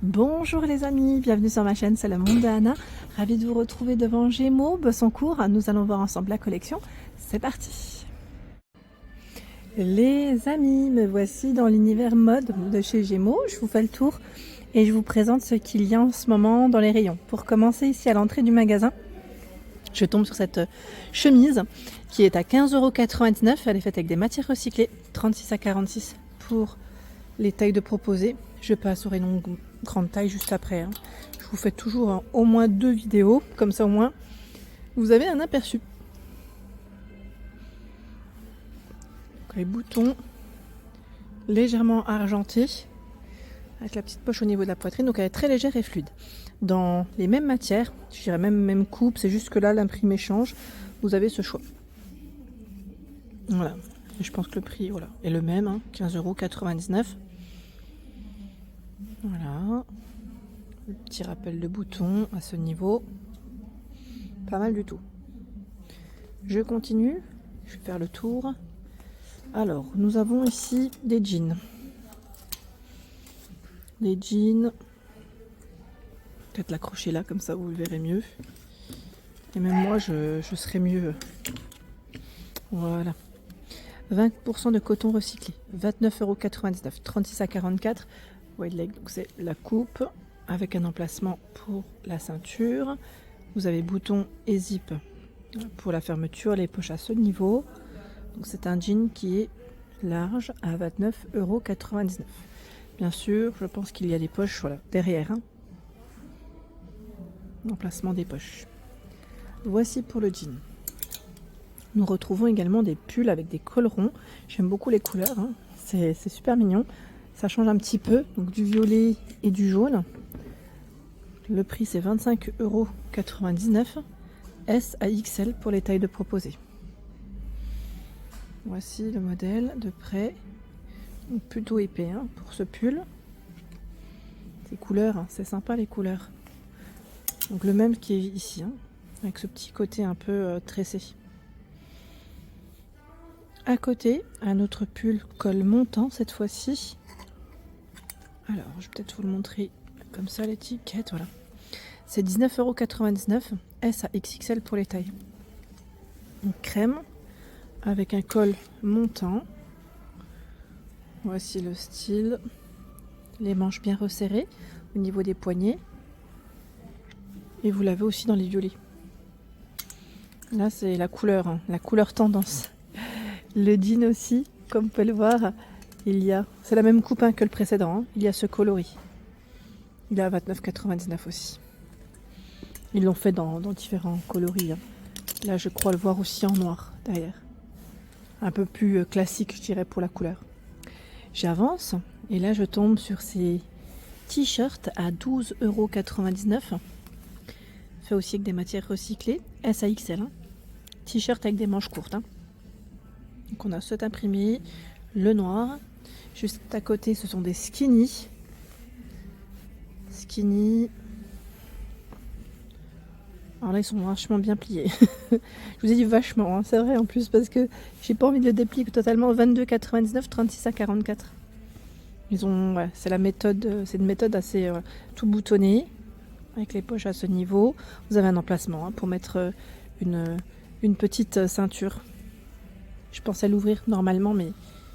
Bonjour les amis, bienvenue sur ma chaîne, c'est le monde de Anna. Ravie de vous retrouver devant Gémeaux, Bossancourt. Nous allons voir ensemble la collection. C'est parti. Les amis, me voici dans l'univers mode de chez Gémeaux. Je vous fais le tour et je vous présente ce qu'il y a en ce moment dans les rayons. Pour commencer, ici à l'entrée du magasin, je tombe sur cette chemise qui est à 15,99 €. Elle est faite avec des matières recyclées, 36 à 46 pour les tailles de proposer. Je passe au rayon grande taille juste après. Je vous fais toujours au moins 2 vidéos, comme ça au moins vous avez un aperçu. Donc, les boutons légèrement argentés avec la petite poche au niveau de la poitrine, donc elle est très légère et fluide. Dans les mêmes matières, je dirais même coupe, c'est juste que là l'imprimé change, vous avez ce choix. Voilà, et je pense que le prix voilà, est le même, 15,99 €. Voilà, le petit rappel de bouton à ce niveau, pas mal du tout. Je continue, je vais faire le tour. Alors, nous avons ici des jeans. Des jeans, peut-être l'accrocher là, comme ça vous le verrez mieux. Et même moi, je serai mieux. Voilà. 20% de coton recyclé, 29,99 €, 36 à 44. Wide leg, donc c'est la coupe avec un emplacement pour la ceinture. Vous avez bouton et zip pour la fermeture, les poches à ce niveau. Donc c'est un jean qui est large à 29,99 €. Bien sûr, je pense qu'il y a des poches voilà, derrière. L'emplacement des poches. Voici pour le jean. Nous retrouvons également des pulls avec des cols ronds. J'aime beaucoup les couleurs, c'est super mignon. Ça change un petit peu, donc du violet et du jaune. Le prix c'est 25,99 €, S à XL pour les tailles de proposer. Voici le modèle de près, donc plutôt épais pour ce pull. Ces couleurs, c'est sympa les couleurs. Donc le même qui est ici, avec ce petit côté un peu tressé. À côté, un autre pull col montant cette fois-ci. Alors, je vais peut-être vous le montrer comme ça, l'étiquette, voilà. C'est 19,99 €, S à XXL pour les tailles. Donc, crème, avec un col montant. Voici le style. Les manches bien resserrées au niveau des poignets. Et vous l'avez aussi dans les violets. Là, c'est la couleur, la couleur tendance. Le jean aussi, comme vous pouvez le voir, c'est la même coupe que le précédent, il y a ce coloris. Il est à 29,99 € aussi. Ils l'ont fait dans différents coloris. Là, je crois le voir aussi en noir derrière. Un peu plus classique, je dirais, pour la couleur. J'avance et là, je tombe sur ces t-shirts à 12,99 €. Fait aussi avec des matières recyclées, S à XL. T-shirt avec des manches courtes. Donc on a cet imprimé, le noir. Juste à côté, ce sont des skinny. Skinny. Alors là, ils sont vachement bien pliés. Je vous ai dit vachement, c'est vrai en plus, parce que j'ai pas envie de le déplier totalement. 22,99 €, 36 à 44. C'est la méthode, c'est une méthode assez tout boutonnée, avec les poches à ce niveau. Vous avez un emplacement pour mettre une petite ceinture. Je pensais l'ouvrir normalement, mais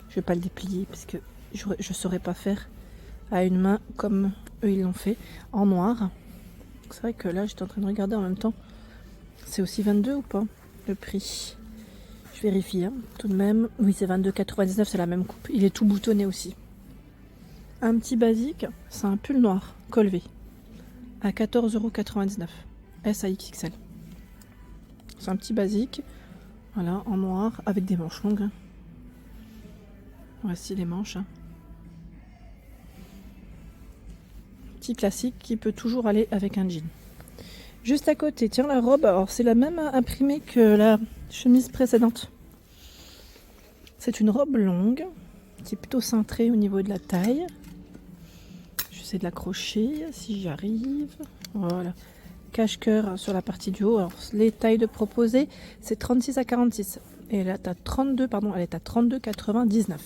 je vais pas le déplier parce que je saurais pas faire à une main comme eux ils l'ont fait en noir. C'est vrai que là j'étais en train de regarder en même temps. C'est aussi 22 ou pas le prix? Je vérifie tout de même. Oui, c'est 22,99 €, c'est la même coupe. Il est tout boutonné aussi. Un petit basique, c'est un pull noir col V à 14,99 €, S à XXL. C'est un petit basique. Voilà, en noir, avec des manches longues. Voici les manches. Petit classique qui peut toujours aller avec un jean. Juste à côté, tiens, la robe, alors c'est la même imprimée que la chemise précédente. C'est une robe longue, qui est plutôt cintrée au niveau de la taille. J'essaie de l'accrocher, si j'y arrive. Voilà. Cache-cœur sur la partie du haut. Alors, les tailles de proposer, c'est 36 à 46. Et elle est à 32, pardon, elle est à 32,99.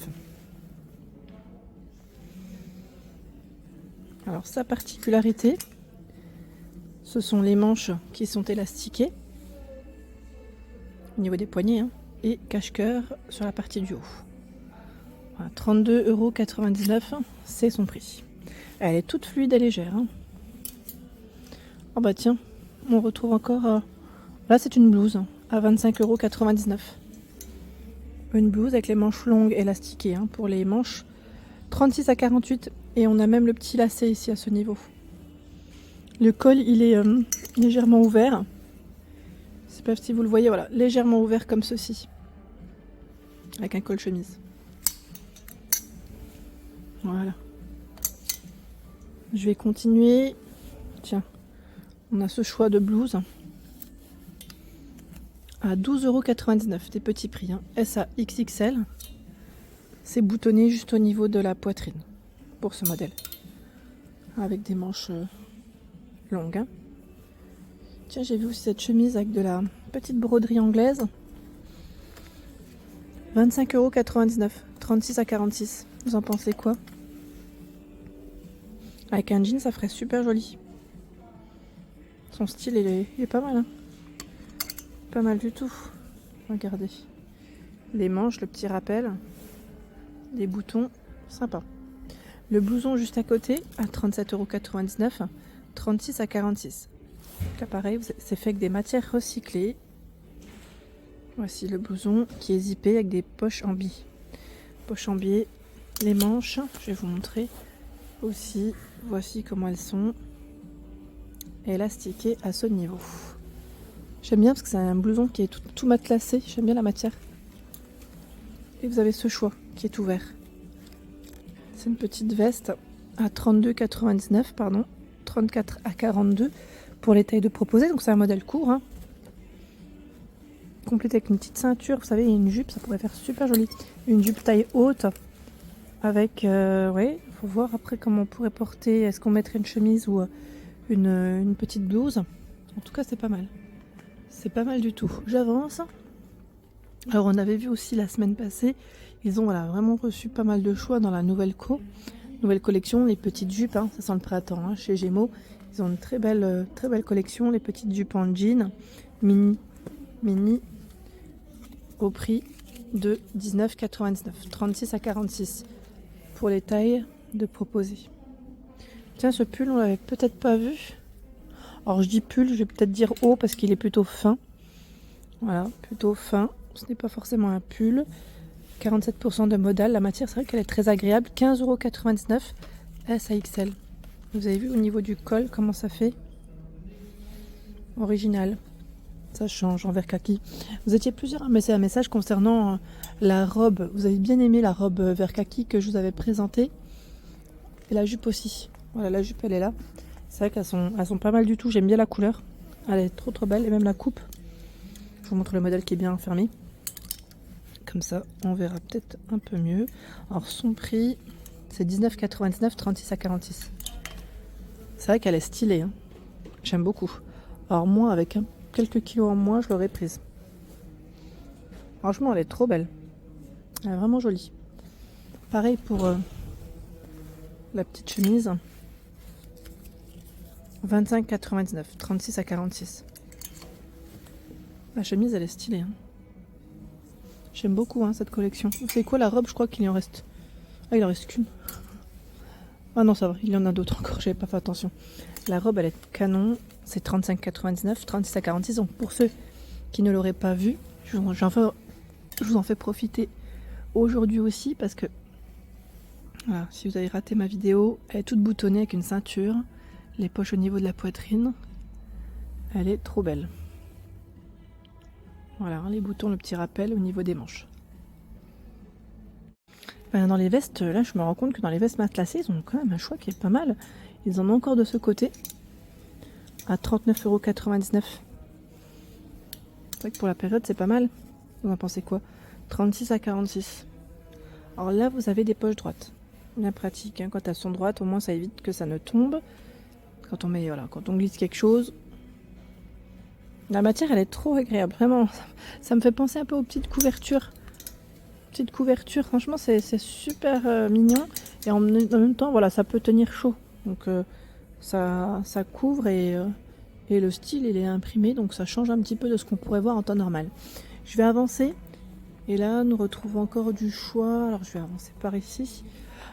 Alors sa particularité, ce sont les manches qui sont élastiquées au niveau des poignets, hein, et cache-cœur sur la partie du haut. Voilà, 32,99 €, c'est son prix. Elle est toute fluide et légère. Hein. Oh bah tiens, on retrouve encore... Là c'est une blouse à 25,99 €. Une blouse avec les manches longues élastiquées, hein, pour les manches 36 à 48. Et on a même le petit lacet ici à ce niveau. Le col il est légèrement ouvert. Je sais pas si vous le voyez, voilà, légèrement ouvert comme ceci. Avec un col chemise. Voilà. Je vais continuer. Tiens, on a ce choix de blouse à 12,99 €, des petits prix, hein. S à XXL. C'est boutonné juste au niveau de la poitrine pour ce modèle. Avec des manches longues. Hein. Tiens, j'ai vu aussi cette chemise avec de la petite broderie anglaise. 25,99 €, 36 à 46. Vous en pensez quoi? Avec un jean, ça ferait super joli. Son style, il est pas mal. Hein. Pas mal du tout. Regardez. Les manches, le petit rappel. Les boutons, sympa. Le blouson juste à côté, à 37,99 €, 36 à 46. Là, pareil, c'est fait avec des matières recyclées. Voici le blouson qui est zippé avec des poches en biais. Poches en biais. Les manches, je vais vous montrer aussi. Voici comment elles sont élastiquées à ce niveau. J'aime bien parce que c'est un blouson qui est tout matelassé. J'aime bien la matière. Et vous avez ce choix qui est ouvert. C'est une petite veste à 32,99 €, pardon. 34 à 42 pour les tailles de proposées. Donc c'est un modèle court. Hein. Complété avec une petite ceinture. Vous savez, il y a une jupe, ça pourrait faire super joli. Une jupe taille haute. Avec, ouais, il faut voir après comment on pourrait porter. Est-ce qu'on mettrait une chemise ou une petite blouse? En tout cas, c'est pas mal. C'est pas mal du tout. J'avance. Alors, on avait vu aussi la semaine passée, ils ont vraiment reçu pas mal de choix dans la nouvelle collection, les petites jupes. Hein, ça sent le printemps, hein, chez Gémeaux. Ils ont une très belle collection, les petites jupes en jean, mini, au prix de 19,99 €, 36 à 46 pour les tailles de proposer. Tiens, ce pull, on l'avait peut-être pas vu. Alors je dis pull, je vais peut-être dire haut parce qu'il est plutôt fin. Voilà, plutôt fin. Ce n'est pas forcément un pull. 47% de modal. La matière, c'est vrai qu'elle est très agréable. 15,99 € S à XL. Vous avez vu au niveau du col comment ça fait? Original. Ça change en vert kaki. Vous étiez plusieurs à me laisser un message concernant la robe. Vous avez bien aimé la robe vert kaki que je vous avais présentée. Et la jupe aussi. Voilà, la jupe, elle est là. C'est vrai qu'elles sont pas mal du tout. J'aime bien la couleur. Elle est trop belle. Et même la coupe. Je vous montre le modèle qui est bien fermé. Comme ça, on verra peut-être un peu mieux. Alors, son prix, c'est 19,99 €, 36 à 46. C'est vrai qu'elle est stylée. Hein. J'aime beaucoup. Alors, moi, avec quelques kilos en moins, je l'aurais prise. Franchement, elle est trop belle. Elle est vraiment jolie. Pareil pour la petite chemise. 25,99 €, 36 à 46. La chemise, elle est stylée. Hein. J'aime beaucoup cette collection. C'est quoi la robe? Je crois qu'il y en reste. Ah, il en reste qu'une. Ah non, ça va. Il y en a d'autres encore. J'avais pas fait attention. La robe, elle est canon. C'est 35,99 €, 36 à 46. Donc pour ceux qui ne l'auraient pas vu, je vous en fais profiter aujourd'hui aussi parce que voilà, si vous avez raté ma vidéo, elle est toute boutonnée avec une ceinture, les poches au niveau de la poitrine. Elle est trop belle. Voilà, les boutons, le petit rappel au niveau des manches. Dans les vestes, là, je me rends compte que dans les vestes matelassées, ils ont quand même un choix qui est pas mal. Ils en ont encore de ce côté, à 39,99 €. C'est vrai que pour la période, c'est pas mal. Vous en pensez quoi? 36 à 46. Alors là, vous avez des poches droites. Bien pratique, hein. Quand elles sont droites, au moins, ça évite que ça ne tombe. Quand on glisse quelque chose. La matière, elle est trop agréable, vraiment. Ça me fait penser un peu aux petites couvertures. Petite couverture, franchement, c'est super mignon. Et en même temps, voilà, ça peut tenir chaud. Donc ça couvre et le style il est imprimé, donc ça change un petit peu de ce qu'on pourrait voir en temps normal. Je vais avancer et là nous retrouvons encore du choix. Alors je vais avancer par ici.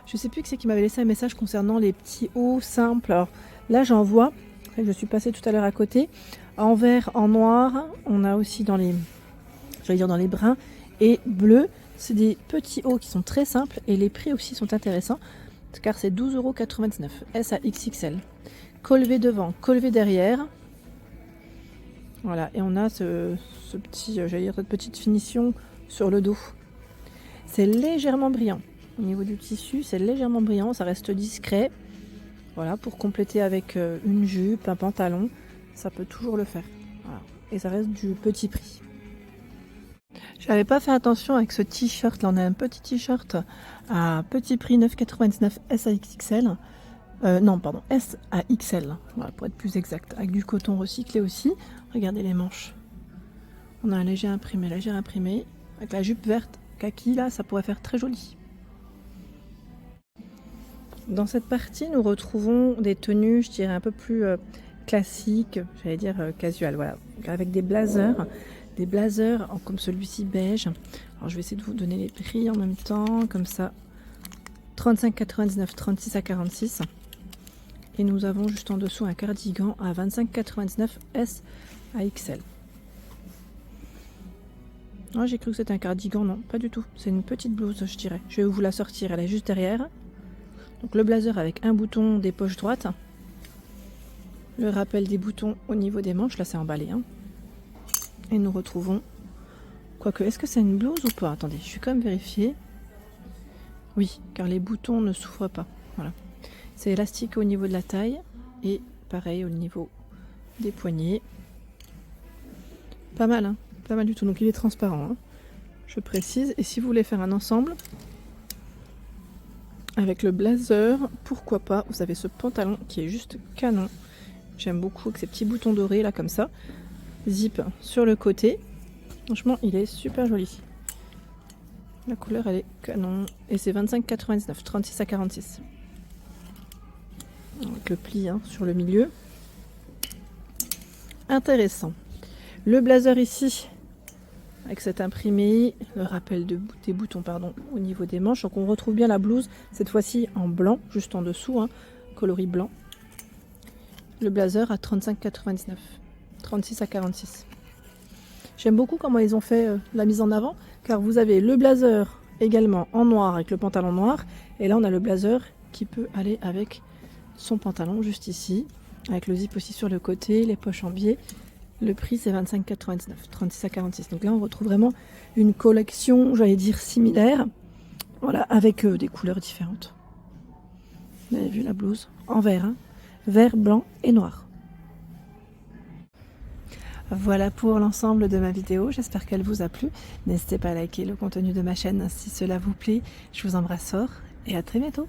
Je sais plus qui c'est qui m'avait laissé un message concernant les petits hauts simples. Alors là j'en vois, je suis passée tout à l'heure à côté, en vert, en noir, on a aussi dans les, j'allais dire dans les bruns et bleus. C'est des petits hauts qui sont très simples et les prix aussi sont intéressants car c'est 12,99 €, S à XXL. Collet devant, collet derrière. Voilà, et on a ce petit, j'allais dire cette petite finition sur le dos. C'est légèrement brillant. Au niveau du tissu, c'est légèrement brillant, ça reste discret. Voilà, pour compléter avec une jupe, un pantalon, ça peut toujours le faire. Voilà. Et ça reste du petit prix. J'avais pas fait attention avec ce t-shirt. Là, on a un petit t-shirt à petit prix 9,99 S à XXL. Non, pardon, S à XL. Voilà, pour être plus exact. Avec du coton recyclé aussi. Regardez les manches. On a un léger imprimé. Avec la jupe verte kaki, là, ça pourrait faire très joli. Dans cette partie, nous retrouvons des tenues, je dirais, un peu plus classiques, j'allais dire casual, voilà. Avec des blazers comme celui-ci beige. Alors je vais essayer de vous donner les prix en même temps, comme ça. 35,99, 36 à 46. Et nous avons juste en dessous un cardigan à 25,99 S à XL. Oh, j'ai cru que c'était un cardigan, non, pas du tout. C'est une petite blouse, je dirais. Je vais vous la sortir, elle est juste derrière. Donc le blazer avec un bouton des poches droites. Le rappel des boutons au niveau des manches, là c'est emballé. Hein. Et nous retrouvons... Quoique, est-ce que c'est une blouse ou pas? Attendez, je vais quand même vérifier. Oui, car les boutons ne s'ouvrent pas. Voilà. C'est élastique au niveau de la taille et pareil au niveau des poignets. Pas mal, hein, pas mal du tout. Donc il est transparent, hein, je précise. Et si vous voulez faire un ensemble avec le blazer, pourquoi pas. Vous avez ce pantalon qui est juste canon. J'aime beaucoup avec ces petits boutons dorés là comme ça. Zip sur le côté. Franchement, il est super joli. La couleur elle est canon. Et c'est 25,99, 36 à 46. Avec le pli hein, sur le milieu. Intéressant. Le blazer ici, avec cet imprimé, le rappel des boutons pardon, au niveau des manches. Donc on retrouve bien la blouse, cette fois-ci en blanc, juste en dessous, hein, coloris blanc. Le blazer à 35,99, 36 à 46. J'aime beaucoup comment ils ont fait la mise en avant, car vous avez le blazer également en noir avec le pantalon noir. Et là on a le blazer qui peut aller avec son pantalon juste ici, avec le zip aussi sur le côté, les poches en biais. Le prix c'est 25,99, 36 à 46. Donc là on retrouve vraiment une collection, j'allais dire similaire, voilà, avec des couleurs différentes. Vous avez vu la blouse en vert, hein, vert, blanc et noir. Voilà pour l'ensemble de ma vidéo, j'espère qu'elle vous a plu. N'hésitez pas à liker le contenu de ma chaîne si cela vous plaît. Je vous embrasse fort et à très bientôt.